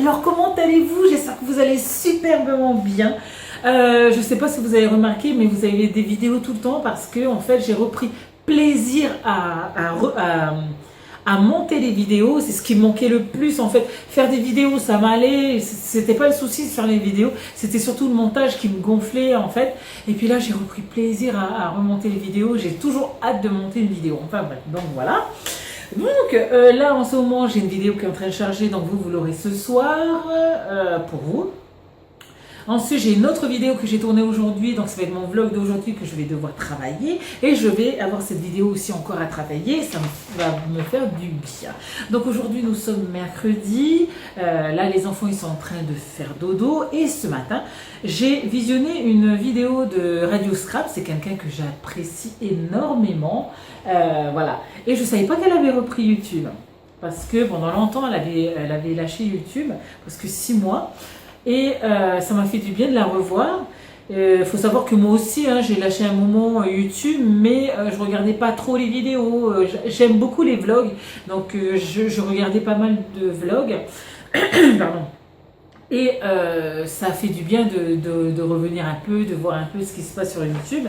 Alors comment allez-vous? J'espère que vous allez superbement bien. Je ne sais pas si vous avez remarqué, mais vous avez des vidéos tout le temps parce que en fait j'ai repris plaisir à monter les vidéos. C'est ce qui me manquait le plus en fait. Faire des vidéos ça m'allait, c'était pas le souci de faire les vidéos, c'était surtout le montage qui me gonflait en fait. Et puis là j'ai repris plaisir à remonter les vidéos. J'ai toujours hâte de monter une vidéo. Enfin bref, donc voilà. Donc là en ce moment j'ai une vidéo qui est en train de charger, donc vous l'aurez ce soir pour vous. Ensuite j'ai une autre vidéo que j'ai tournée aujourd'hui, donc ça va être mon vlog d'aujourd'hui que je vais devoir travailler. Et je vais avoir cette vidéo aussi encore à travailler, ça va me faire du bien. Donc aujourd'hui nous sommes mercredi, là les enfants ils sont en train de faire dodo. Et ce matin j'ai visionné une vidéo de Radio Scrap, c'est quelqu'un que j'apprécie énormément. Voilà. Et je ne savais pas qu'elle avait repris YouTube. Parce que pendant longtemps, elle avait lâché YouTube, parce que 6 mois. Et ça m'a fait du bien de la revoir. Faut savoir que moi aussi, hein, j'ai lâché un moment YouTube, mais je regardais pas trop les vidéos. J'aime beaucoup les vlogs, donc je regardais pas mal de vlogs. Pardon. Et ça fait du bien de revenir un peu, de voir un peu ce qui se passe sur YouTube.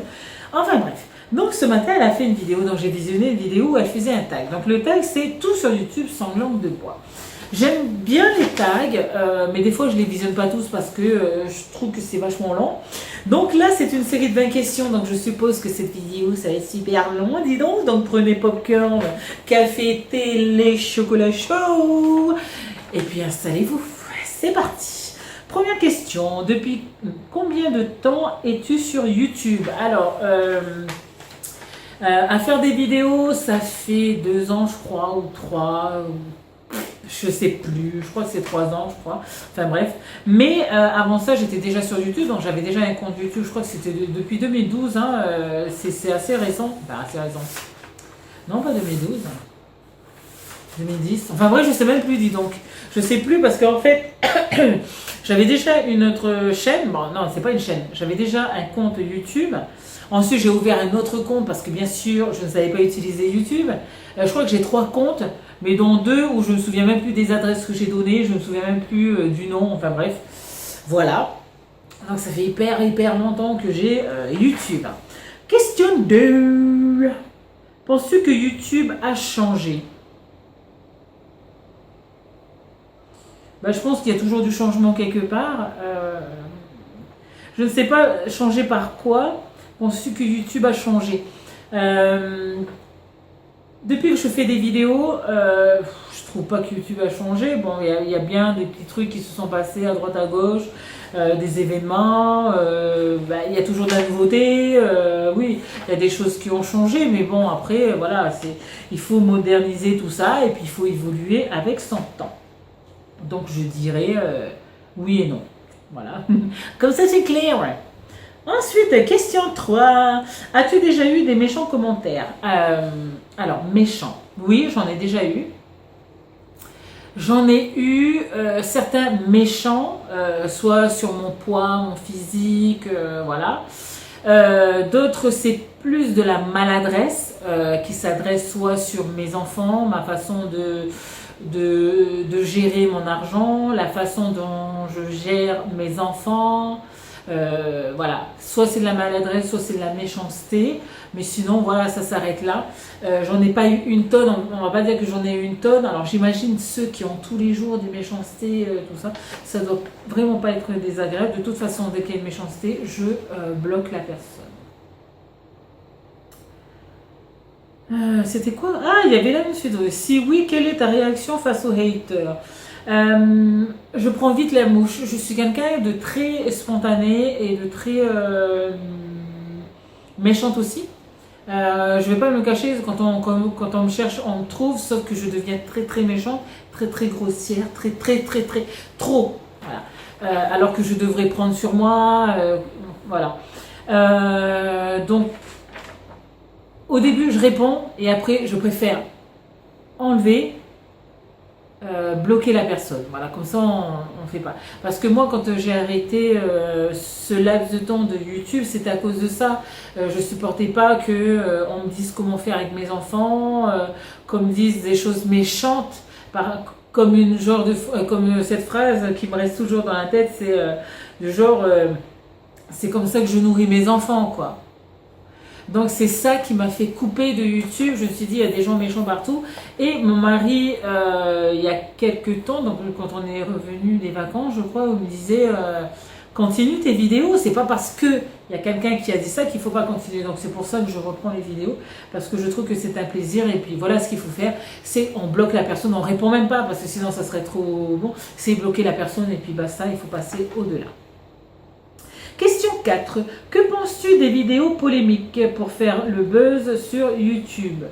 Enfin bref. Donc ce matin, elle a fait une vidéo, donc j'ai visionné une vidéo où elle faisait un tag. Donc le tag, c'est tout sur YouTube sans langue de bois. J'aime bien les tags, mais des fois je les visionne pas tous parce que je trouve que c'est vachement long. Donc là, c'est une série de 20 questions, donc je suppose que cette vidéo, ça va être super long, dis donc. Donc prenez popcorn, café, thé, lait, chocolat chaud, et puis installez-vous. C'est parti. Première question, depuis combien de temps es-tu sur YouTube? Alors, à faire des vidéos, ça fait 2 ans, je crois, ou 3, je sais plus, je crois que c'est 3 ans, je crois. Enfin bref. Mais avant ça, j'étais déjà sur YouTube, donc j'avais déjà un compte YouTube, je crois que c'était depuis 2012, hein, c'est assez récent. Enfin, assez récent. Non, pas 2012. 2010. Enfin bref, je sais même plus, dis donc. Je sais plus parce qu'en fait, j'avais déjà une autre chaîne. Bon, non, c'est pas une chaîne. J'avais déjà un compte YouTube. Ensuite, j'ai ouvert un autre compte parce que bien sûr, je ne savais pas utiliser YouTube. Je crois que j'ai 3 comptes, mais dont 2 où je ne me souviens même plus des adresses que j'ai données, je ne me souviens même plus du nom. Enfin bref, voilà. Donc ça fait hyper longtemps que j'ai YouTube. Question 2. Penses-tu que YouTube a changé? Ben, je pense qu'il y a toujours du changement quelque part. Je ne sais pas changer par quoi. Penses-tu que YouTube a changé? Depuis que je fais des vidéos, je trouve pas que YouTube a changé. Bon, il y a bien des petits trucs qui se sont passés à droite à gauche, des événements, il y a toujours de la nouveauté. Oui, il y a des choses qui ont changé, mais bon, après, voilà, il faut moderniser tout ça et puis il faut évoluer avec son temps. Donc je dirais oui et non. Voilà. Comme ça c'est clair. Ensuite, question 3. As-tu déjà eu des méchants commentaires? Alors, méchants. Oui, j'en ai déjà eu. J'en ai eu certains méchants, soit sur mon poids, mon physique, voilà. D'autres, c'est plus de la maladresse qui s'adresse soit sur mes enfants, ma façon de gérer mon argent, la façon dont je gère mes enfants, voilà, soit c'est de la maladresse, soit c'est de la méchanceté, mais sinon voilà, ça s'arrête là. J'en ai pas eu une tonne, on va pas dire que j'en ai eu une tonne. Alors j'imagine ceux qui ont tous les jours des méchancetés, tout ça, ça doit vraiment pas être désagréable. De toute façon, dès qu'il y a une méchanceté, je bloque la personne. C'était quoi? Ah, il y avait là une suite. Si oui, quelle est ta réaction face aux haters? Je prends vite la mouche. Je suis quelqu'un de très spontané et de très méchante aussi. Je vais pas me cacher, quand on me cherche, on me trouve, sauf que je deviens très méchante, très grossière, très trop. Voilà. Alors que je devrais prendre sur moi. Voilà. Donc, au début, je réponds et après, je préfère enlever, bloquer la personne. Voilà, comme ça, on ne fait pas. Parce que moi, quand j'ai arrêté ce laps de temps de YouTube, c'était à cause de ça. Je supportais pas qu'on me dise comment faire avec mes enfants, qu'on me dise des choses méchantes comme une genre de comme cette phrase qui me reste toujours dans la tête, c'est du genre c'est comme ça que je nourris mes enfants, quoi. Donc c'est ça qui m'a fait couper de YouTube. Je me suis dit, il y a des gens méchants partout. Et mon mari, il y a quelques temps, donc quand on est revenu des vacances, je crois, il me disait, continue tes vidéos. C'est pas parce que il y a quelqu'un qui a dit ça qu'il faut pas continuer. Donc c'est pour ça que je reprends les vidéos, parce que je trouve que c'est un plaisir. Et puis voilà, ce qu'il faut faire, c'est on bloque la personne, on répond même pas, parce que sinon ça serait trop bon. C'est bloquer la personne et puis basta, il faut passer au-delà. Question 4. Que penses-tu des vidéos polémiques pour faire le buzz sur YouTube?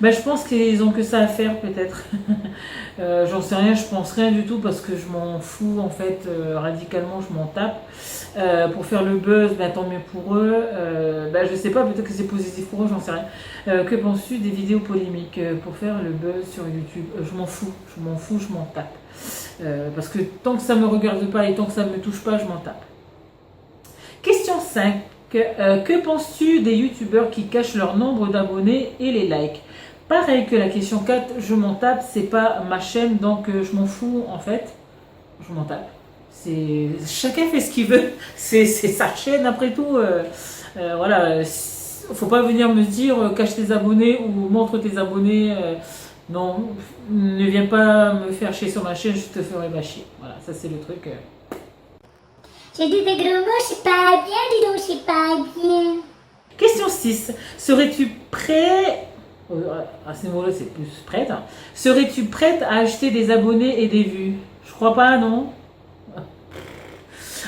Ben, je pense qu'ils ont que ça à faire peut-être. J'en sais rien, je pense rien du tout parce que je m'en fous en fait, radicalement je m'en tape. Pour faire le buzz, ben, tant mieux pour eux. Ben, je sais pas, peut-être que c'est positif pour eux, j'en sais rien. Que penses-tu des vidéos polémiques pour faire le buzz sur YouTube? Je m'en fous, je m'en tape. Parce que tant que ça ne me regarde pas et tant que ça ne me touche pas, je m'en tape. Question 5. Que penses-tu des youtubeurs qui cachent leur nombre d'abonnés et les likes? Pareil que la question 4, je m'en tape, c'est pas ma chaîne, donc je m'en fous en fait. Je m'en tape. Chacun fait ce qu'il veut, c'est sa chaîne après tout. Voilà, faut pas venir me dire cache tes abonnés ou montre tes abonnés. Non, ne viens pas me faire chier sur ma chaîne, je te ferai bâcher. Voilà, ça c'est le truc. J'ai dit des gros mots, je sais pas bien, dis donc, je sais pas bien. Question 6. Serais-tu prêt... À ce niveau-là, c'est plus prête. Hein. Serais-tu prête à acheter des abonnés et des vues? Je crois pas, non?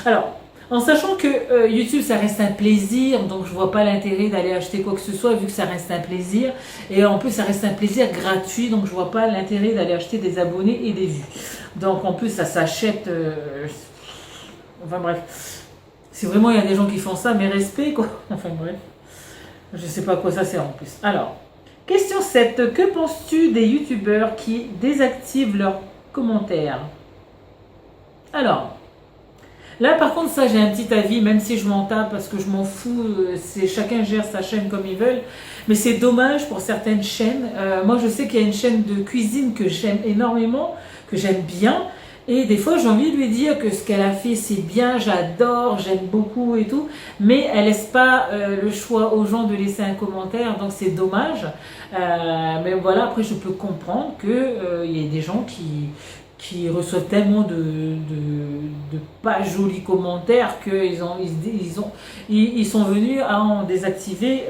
Alors, en sachant que YouTube, ça reste un plaisir, donc je vois pas l'intérêt d'aller acheter quoi que ce soit, vu que ça reste un plaisir. Et en plus, ça reste un plaisir gratuit, donc je vois pas l'intérêt d'aller acheter des abonnés et des vues. Donc en plus, ça s'achète... Enfin bref. Si vraiment il y a des gens qui font ça, mes respects, quoi. Enfin bref. Je sais pas à quoi ça sert en plus. Alors, question 7. Que penses-tu des youtubeurs qui désactivent leurs commentaires? Alors... Là, par contre, ça, j'ai un petit avis, même si je m'en tape parce que je m'en fous, chacun gère sa chaîne comme il veut. Mais c'est dommage pour certaines chaînes. Moi, je sais qu'il y a une chaîne de cuisine que j'aime énormément, que j'aime bien. Et des fois, j'ai envie de lui dire que ce qu'elle a fait, c'est bien, j'adore, j'aime beaucoup et tout. Mais elle laisse pas le choix aux gens de laisser un commentaire, donc c'est dommage. Mais voilà, après, je peux comprendre qu'il y ait des gens qui reçoivent tellement de pas jolis commentaires qu'ils ils sont venus à en désactiver.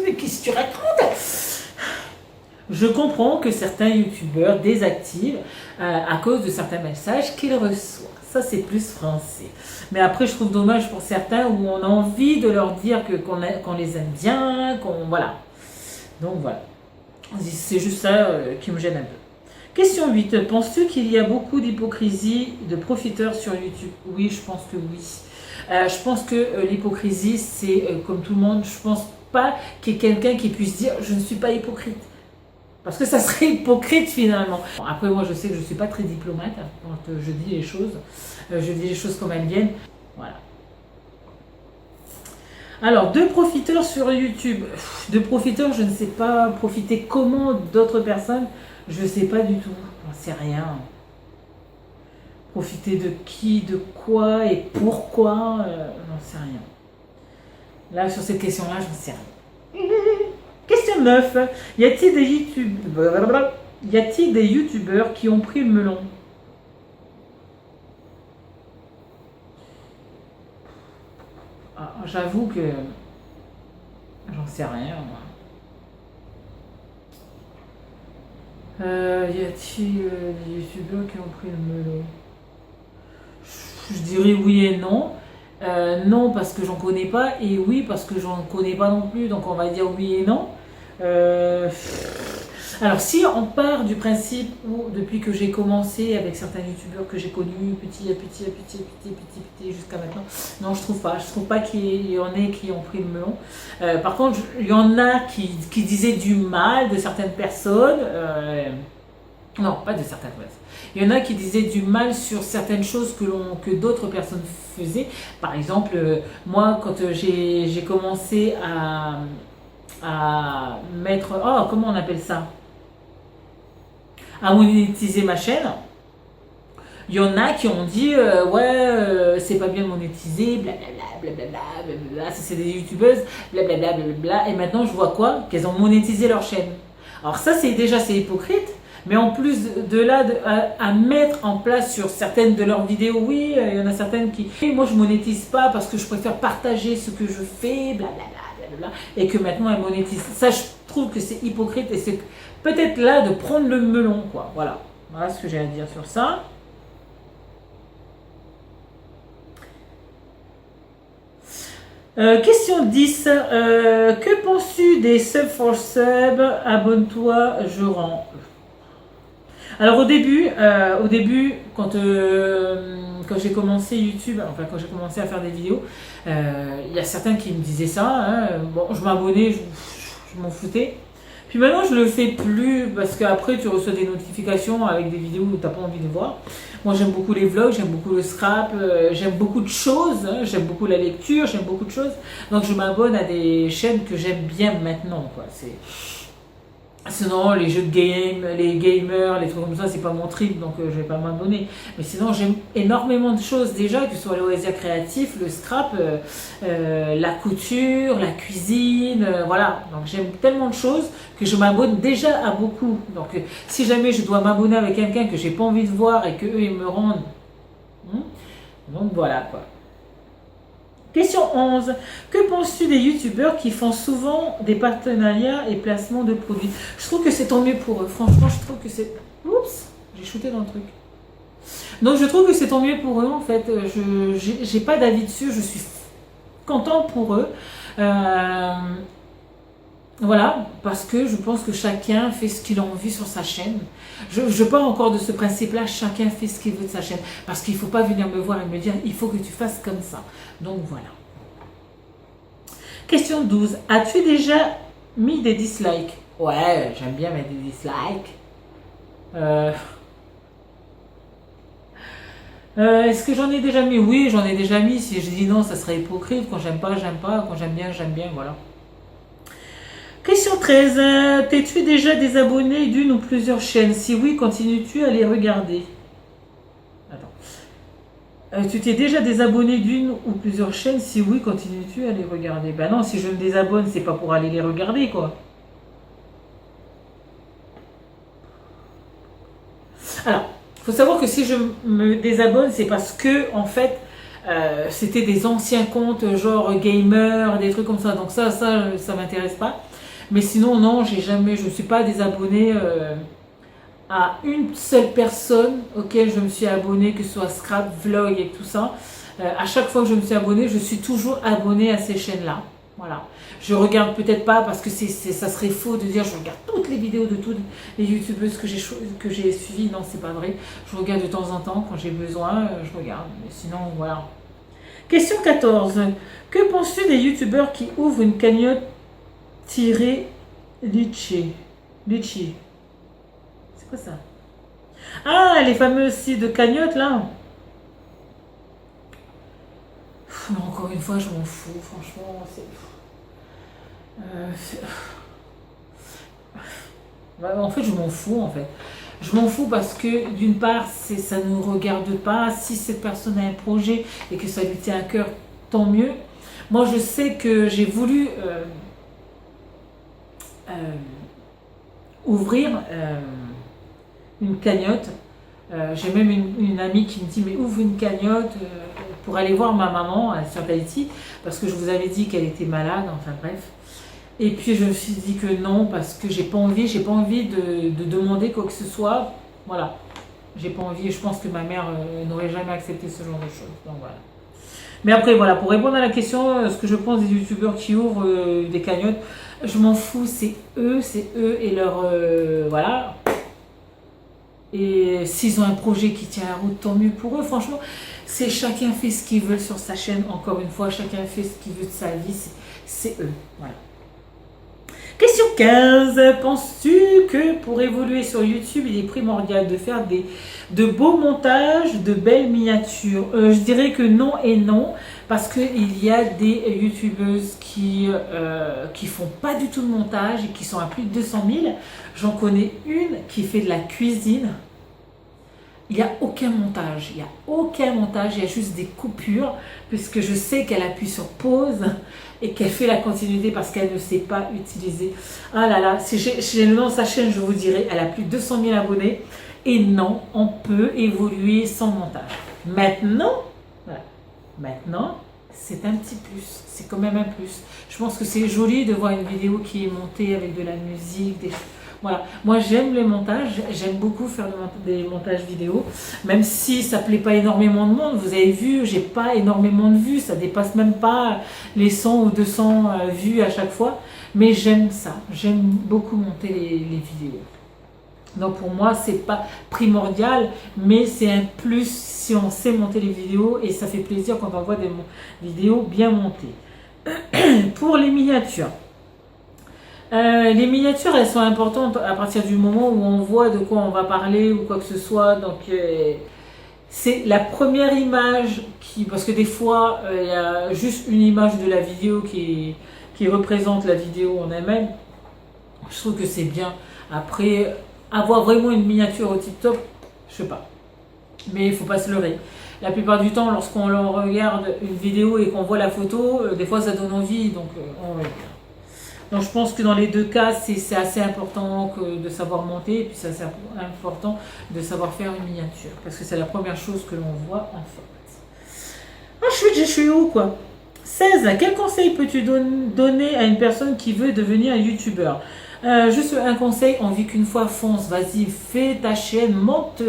Mais qu'est-ce que tu racontes? Je comprends que certains youtubeurs désactivent à cause de certains messages qu'ils reçoivent. Ça, c'est plus français. Mais après, je trouve dommage pour certains où on a envie de leur dire qu'on les aime bien, voilà. Donc voilà. C'est juste ça qui me gêne un peu. Question 8. Penses-tu qu'il y a beaucoup d'hypocrisie de profiteurs sur YouTube? Oui, je pense que oui. Je pense que l'hypocrisie, c'est comme tout le monde, je pense pas qu'il y ait quelqu'un qui puisse dire je ne suis pas hypocrite. Parce que ça serait hypocrite finalement. Bon, après, moi, je sais que je ne suis pas très diplomate quand je dis les choses. Je dis les choses comme elles viennent. Voilà. Alors, de profiteurs sur YouTube. De profiteurs, je ne sais pas profiter comment d'autres personnes. Je ne sais pas du tout. J'en sais rien. Profiter de qui, de quoi et pourquoi, j'en sais rien. Là, sur cette question-là, j'en sais rien. Question 9. Y a-t-il des youtubeurs qui ont pris le melon? Ah, j'avoue que j'en sais rien, moi. Y a-t-il des youtubeurs qui ont pris le melon? Je dirais oui et non. Non parce que j'en connais pas et oui parce que j'en connais pas non plus, donc on va dire oui et non. Alors si on part du principe où depuis que j'ai commencé avec certains youtubeurs que j'ai connus petit jusqu'à maintenant, non je trouve pas qu'il y en ait qui ont pris le melon. Par contre il y en a qui disaient du mal de certaines personnes, non pas de certaines personnes. Il y en a qui disaient du mal sur certaines choses que d'autres personnes faisaient. Par exemple, moi, quand j'ai commencé à mettre, oh, comment on appelle ça, à monétiser ma chaîne. Il y en a qui ont dit ouais, c'est pas bien monétisé, blablabla, blablabla, blablabla. Ça c'est des youtubeuses, blablabla, blablabla. Et maintenant je vois quoi? Qu'elles ont monétisé leur chaîne. Alors ça c'est hypocrite, mais en plus de là, à mettre en place sur certaines de leurs vidéos, oui, il y en a certaines qui, moi je monétise pas parce que je préfère partager ce que je fais, blablabla, blablabla, et que maintenant elles monétisent. Ça je trouve que c'est hypocrite et c'est peut-être là de prendre le melon, quoi. Voilà, voilà ce que j'ai à dire sur ça. Question 10. Que penses-tu des sub for sub? Abonne-toi, je rends. Alors au début, quand j'ai commencé YouTube, enfin quand j'ai commencé à faire des vidéos, il y a certains qui me disaient ça. Hein. Bon, je m'abonnais, je m'en foutais. Puis maintenant, je le fais plus parce qu'après, tu reçois des notifications avec des vidéos où tu n'as pas envie de voir. Moi, j'aime beaucoup les vlogs, j'aime beaucoup le scrap, j'aime beaucoup de choses, hein, j'aime beaucoup la lecture, j'aime beaucoup de choses. Donc, je m'abonne à des chaînes que j'aime bien maintenant, quoi. Sinon, les jeux de game, les gamers, les trucs comme ça, c'est pas mon trip, donc je vais pas m'abonner. Mais sinon, j'aime énormément de choses déjà, que ce soit le loisir créatif, le scrap, la couture, la cuisine, voilà. Donc j'aime tellement de choses que je m'abonne déjà à beaucoup. Donc si jamais je dois m'abonner avec quelqu'un que j'ai pas envie de voir et que eux ils me rendent, donc voilà quoi. Question 11. Que penses-tu des youtubeurs qui font souvent des partenariats et placements de produits? Je trouve que c'est tant mieux pour eux. Franchement, je trouve que c'est... Oups, j'ai shooté dans le truc. Donc, je trouve que c'est tant mieux pour eux, en fait. Je n'ai pas d'avis dessus. Je suis content pour eux. Voilà, parce que je pense que chacun fait ce qu'il a envie sur sa chaîne. Je pars encore de ce principe-là, chacun fait ce qu'il veut de sa chaîne. Parce qu'il ne faut pas venir me voir et me dire, il faut que tu fasses comme ça. Donc voilà. Question 12. As-tu déjà mis des dislikes? Ouais, j'aime bien mettre des dislikes. Est-ce que j'en ai déjà mis? Oui, j'en ai déjà mis. Si je dis non, ça serait hypocrite. Quand j'aime pas, j'aime pas. Quand j'aime bien, voilà. Question 13. T'es-tu déjà désabonné d'une ou plusieurs chaînes? Si oui, continues-tu à les regarder? Attends. Tu t'es déjà désabonné d'une ou plusieurs chaînes? Si oui, continues-tu à les regarder? Ben non, si je me désabonne, c'est pas pour aller les regarder, quoi. Alors, il faut savoir que si je me désabonne, c'est parce que, en fait, c'était des anciens comptes, genre gamer, des trucs comme ça. Donc ça m'intéresse pas. Mais sinon, non, je ne suis pas désabonnée à une seule personne auquel je me suis abonnée, que ce soit Scrap, Vlog et tout ça. À chaque fois que je me suis abonnée, je suis toujours abonnée à ces chaînes-là. Voilà. Je regarde peut-être pas parce que ça serait faux de dire je regarde toutes les vidéos de toutes les youtubeuses que j'ai suivies. Non, c'est pas vrai. Je regarde de temps en temps quand j'ai besoin, je regarde. Mais sinon, voilà. Question 14. Que penses-tu des youtubeurs qui ouvrent une cagnotte tiré Litchi? C'est quoi ça? Ah, les fameux sites de cagnotte là. Encore une fois, je m'en fous, franchement. En fait, je m'en fous, en fait. Je m'en fous parce que, d'une part, ça ne nous regarde pas. Si cette personne a un projet et que ça lui tient à cœur, tant mieux. Moi, je sais que j'ai voulu ouvrir une cagnotte. J'ai même une amie qui me dit mais ouvre une cagnotte pour aller voir ma maman sur Tahiti parce que je vous avais dit qu'elle était malade, enfin bref. Et puis je me suis dit que non parce que j'ai pas envie de demander quoi que ce soit. Voilà, j'ai pas envie et je pense que ma mère n'aurait jamais accepté ce genre de choses. Donc voilà. Mais après voilà, pour répondre à la question, ce que je pense des youtubeurs qui ouvrent des cagnottes, je m'en fous, c'est eux et leur voilà. Et s'ils ont un projet qui tient la route, tant mieux pour eux. Franchement, c'est chacun fait ce qu'il veut sur sa chaîne. Encore une fois, chacun fait ce qu'il veut de sa vie. C'est eux. Voilà. Question 15. Penses-tu que pour évoluer sur YouTube, il est primordial de faire de beaux montages, de belles miniatures? Je dirais que non et non, parce qu'il y a des youtubeuses qui font pas du tout de montage et qui sont à plus de 200 000. J'en connais une qui fait de la cuisine. Il n'y a aucun montage, il n'y a aucun montage, il y a juste des coupures, puisque je sais qu'elle appuie sur pause et qu'elle fait la continuité parce qu'elle ne sait pas utiliser. Ah là là, si j'ai le nom de sa chaîne, je vous dirai, elle a plus de 200 000 abonnés. Et non, on peut évoluer sans montage. Maintenant, voilà, maintenant, c'est un petit plus, c'est quand même un plus. Je pense que c'est joli de voir une vidéo qui est montée avec de la musique, voilà, moi j'aime les montages, j'aime beaucoup faire des montages vidéo, même si ça plaît pas énormément de monde. Vous avez vu, j'ai pas énormément de vues, ça dépasse même pas les 100 ou 200 vues à chaque fois, mais j'aime ça, j'aime beaucoup monter les vidéos. Donc pour moi c'est pas primordial, mais c'est un plus si on sait monter les vidéos, et ça fait plaisir quand on voit des vidéos bien montées. Pour les miniatures. Les miniatures, elles sont importantes à partir du moment où on voit de quoi on va parler ou quoi que ce soit. Donc, c'est la première image parce que des fois, il y a juste une image de la vidéo qui représente la vidéo en elle-même. Je trouve que c'est bien. Après, avoir vraiment une miniature au tip-top, je sais pas. Mais il faut pas se leurrer. La plupart du temps, lorsqu'on regarde une vidéo et qu'on voit la photo, des fois ça donne envie, donc on regarde. Donc je pense que dans les deux cas, c'est assez important de savoir monter, et puis c'est assez important de savoir faire une miniature, parce que c'est la première chose que l'on voit en fait. Ensuite, je suis où quoi? 16. Quel conseil peux-tu donner à une personne qui veut devenir un youtubeur? Juste un conseil, on vit qu'une fois, fonce, vas-y, fais ta chaîne, monte,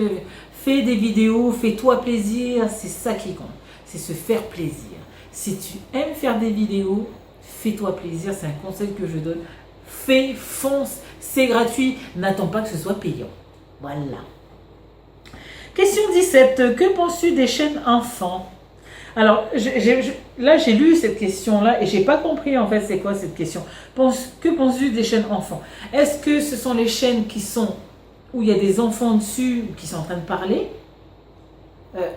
fais des vidéos, fais-toi plaisir, c'est ça qui compte, c'est se faire plaisir. Si tu aimes faire des vidéos, fais-toi plaisir, c'est un conseil que je donne. Fais, fonce, c'est gratuit, n'attends pas que ce soit payant. Voilà. Question 17. Que penses-tu des chaînes enfants? Alors, là, j'ai lu cette question-là et j'ai pas compris en fait c'est quoi cette question. Que penses-tu des chaînes enfants? Est-ce que ce sont les chaînes où il y a des enfants dessus qui sont en train de parler?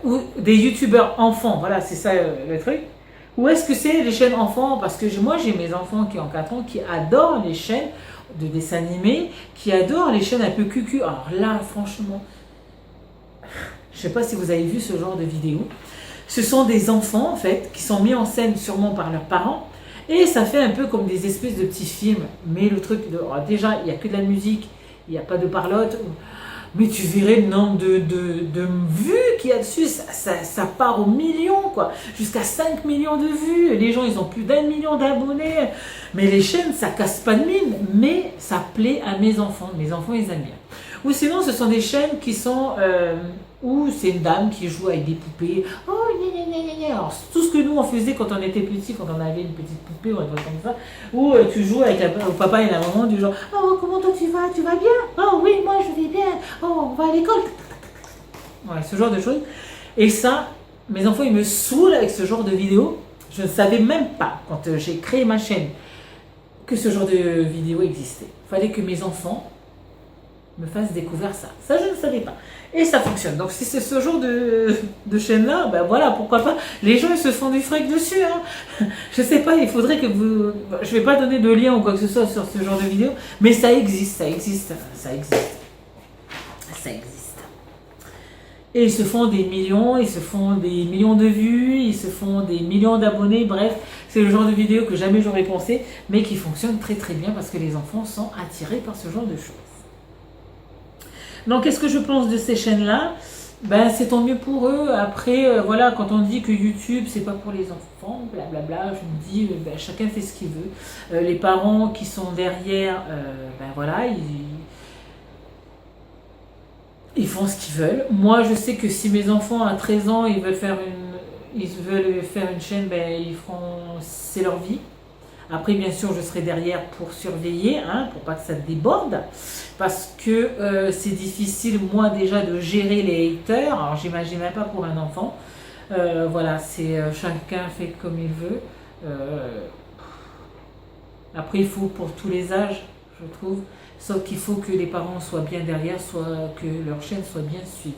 Ou des youtubeurs enfants, voilà, c'est ça le truc. Ou est-ce que c'est les chaînes enfants? Parce que moi, j'ai mes enfants qui ont 4 ans qui adorent les chaînes de dessins animés, qui adorent les chaînes un peu cucu. Alors là, franchement, je ne sais pas si vous avez vu ce genre de vidéo. Ce sont des enfants, en fait, qui sont mis en scène sûrement par leurs parents. Et ça fait un peu comme des espèces de petits films. Mais le truc, déjà, il n'y a que de la musique, il n'y a pas de parlotte. Mais tu verrais le nombre de vues qu'il y a dessus, ça part aux millions, quoi. Jusqu'à 5 millions de vues. Les gens, ils ont plus d'1 million d'abonnés. Mais les chaînes, ça casse pas de mine. Mais ça plaît à mes enfants. Mes enfants, ils aiment bien. Ou sinon, ce sont des chaînes qui sont où c'est une dame qui joue avec des poupées. Oh, gna, gna, gna, gna. Alors, tout ce que nous, on faisait quand on était petit, quand on avait une petite poupée ou un truc comme ça, où tu joues avec le papa et la maman du genre « Oh, comment toi tu vas? Tu vas bien? Oh oui, moi je vais bien. Oh, on va à l'école. » Ouais, ce genre de choses. Et ça, mes enfants, ils me saoulent avec ce genre de vidéos. Je ne savais même pas, quand j'ai créé ma chaîne, que ce genre de vidéo existait. Il fallait que mes enfants me fassent découvrir ça. Ça, je ne savais pas. Et ça fonctionne. Donc, si c'est ce genre de chaîne-là, ben voilà, pourquoi pas. Les gens, ils se font du fric dessus. Hein. Je sais pas, il faudrait que vous... Je vais pas donner de lien ou quoi que ce soit sur ce genre de vidéo, mais ça existe, ça existe, ça existe. Ça existe. Et ils se font des millions, ils se font des millions de vues, ils se font des millions d'abonnés, bref, c'est le genre de vidéo que jamais j'aurais pensé, mais qui fonctionne très très bien parce que les enfants sont attirés par ce genre de choses. Donc, qu'est-ce que je pense de ces chaînes-là? Ben, c'est tant mieux pour eux. Après, voilà, quand on dit que YouTube, c'est pas pour les enfants, blablabla, je me dis, ben, chacun fait ce qu'il veut. Les parents qui sont derrière, ben voilà, ils font ce qu'ils veulent. Moi, je sais que si mes enfants à 13 ans, ils veulent faire une chaîne, ben, ils feront, c'est leur vie. Après, bien sûr, je serai derrière pour surveiller, hein, pour pas que ça déborde, parce que c'est difficile, moi, déjà, de gérer les haters. Alors, j'imagine même pas pour un enfant. Voilà, c'est chacun fait comme il veut. Après, il faut pour tous les âges, je trouve. Sauf qu'il faut que les parents soient bien derrière, soit que leur chaîne soit bien suivie.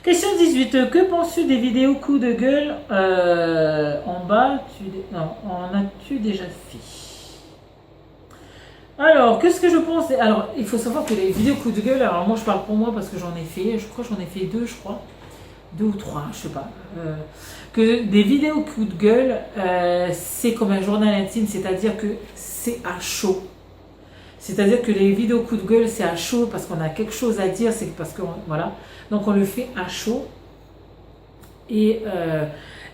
Question 18. Que penses-tu des vidéos coups de gueule en bas non, en as-tu déjà fait? Alors, qu'est-ce que je pense? Alors, il faut savoir que les vidéos coups de gueule, alors moi je parle pour moi parce que j'en ai fait, je crois que j'en ai fait deux, je crois. 2 ou 3, je sais pas. Que des vidéos coups de gueule, c'est comme un journal intime, c'est-à-dire que c'est à chaud. C'est-à-dire que les vidéos coups de gueule, c'est à chaud parce qu'on a quelque chose à dire, c'est parce que, voilà. Donc on le fait à chaud. Et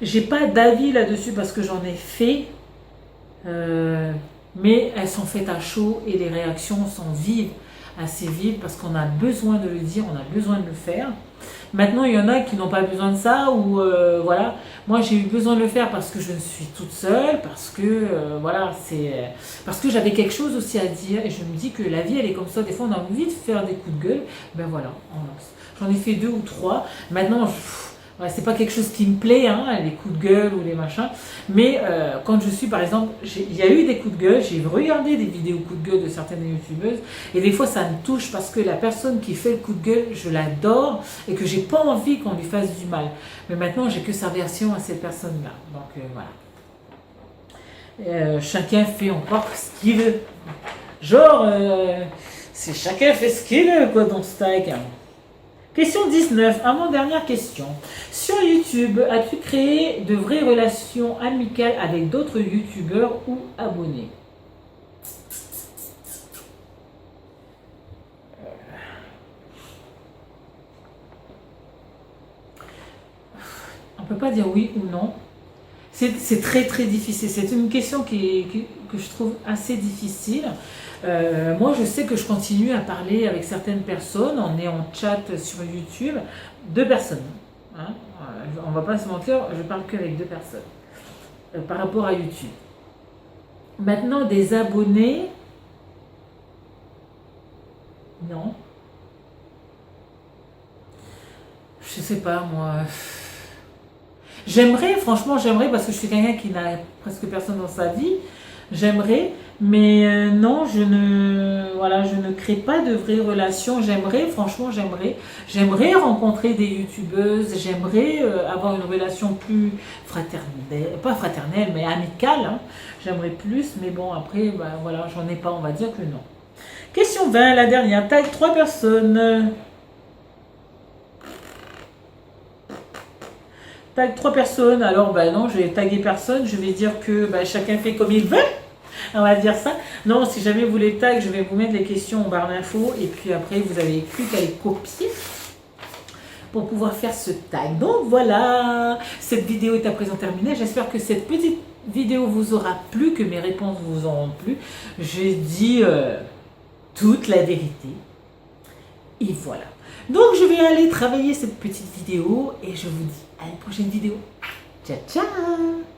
j'ai pas d'avis là-dessus parce que j'en ai fait. Mais elles sont faites à chaud et les réactions sont vives, assez vives, parce qu'on a besoin de le dire, on a besoin de le faire. Maintenant, il y en a qui n'ont pas besoin de ça, ou voilà. Moi, j'ai eu besoin de le faire parce que je suis toute seule, parce que voilà, parce que j'avais quelque chose aussi à dire, et je me dis que la vie, elle est comme ça. Des fois, on a envie de faire des coups de gueule, ben voilà, on lance. J'en ai fait 2 ou 3. Maintenant, ouais, c'est pas quelque chose qui me plaît, hein, les coups de gueule ou les machins. Mais quand je suis, par exemple, il y a eu des coups de gueule, j'ai regardé des vidéos coups de gueule de certaines youtubeuses, et des fois ça me touche parce que la personne qui fait le coup de gueule, je l'adore, et que j'ai pas envie qu'on lui fasse du mal. Mais maintenant, j'ai que sa version à cette personne-là. Donc voilà. Chacun fait encore ce qu'il veut. Genre, c'est chacun fait ce qu'il veut, quoi, dans ce tag. Question 19, avant-dernière question. Sur YouTube, as-tu créé de vraies relations amicales avec d'autres youtubeurs ou abonnés? On ne peut pas dire oui ou non. C'est très très difficile. C'est une question que je trouve assez difficile. Moi, je sais que je continue à parler avec certaines personnes. On est en chat sur YouTube. 2 personnes. Hein. On va pas se mentir, je parle qu'avec 2 personnes. Par rapport à YouTube. Maintenant, des abonnés. Non. Je sais pas, moi. J'aimerais, franchement, j'aimerais, parce que je suis quelqu'un qui n'a presque personne dans sa vie. J'aimerais, mais non, je ne crée pas de vraies relations. J'aimerais, franchement, j'aimerais rencontrer des youtubeuses, j'aimerais avoir une relation plus fraternelle, pas fraternelle, mais amicale. Hein. J'aimerais plus, mais bon, après, ben, voilà, j'en ai pas, on va dire que non. Question 20, la dernière, tag 3 personnes. Tag 3 personnes, alors ben non, je vais taguer personne, je vais dire que ben, chacun fait comme il veut, on va dire ça. Non, si jamais vous les taguez, je vais vous mettre les questions en barre d'infos, et puis après vous avez plus qu'à les copier pour pouvoir faire ce tag. Donc voilà, cette vidéo est à présent terminée. J'espère que cette petite vidéo vous aura plu, que mes réponses vous auront plu. J'ai dit toute la vérité. Et voilà. Donc je vais aller travailler cette petite vidéo et je vous dis à une prochaine vidéo. Ciao, ciao!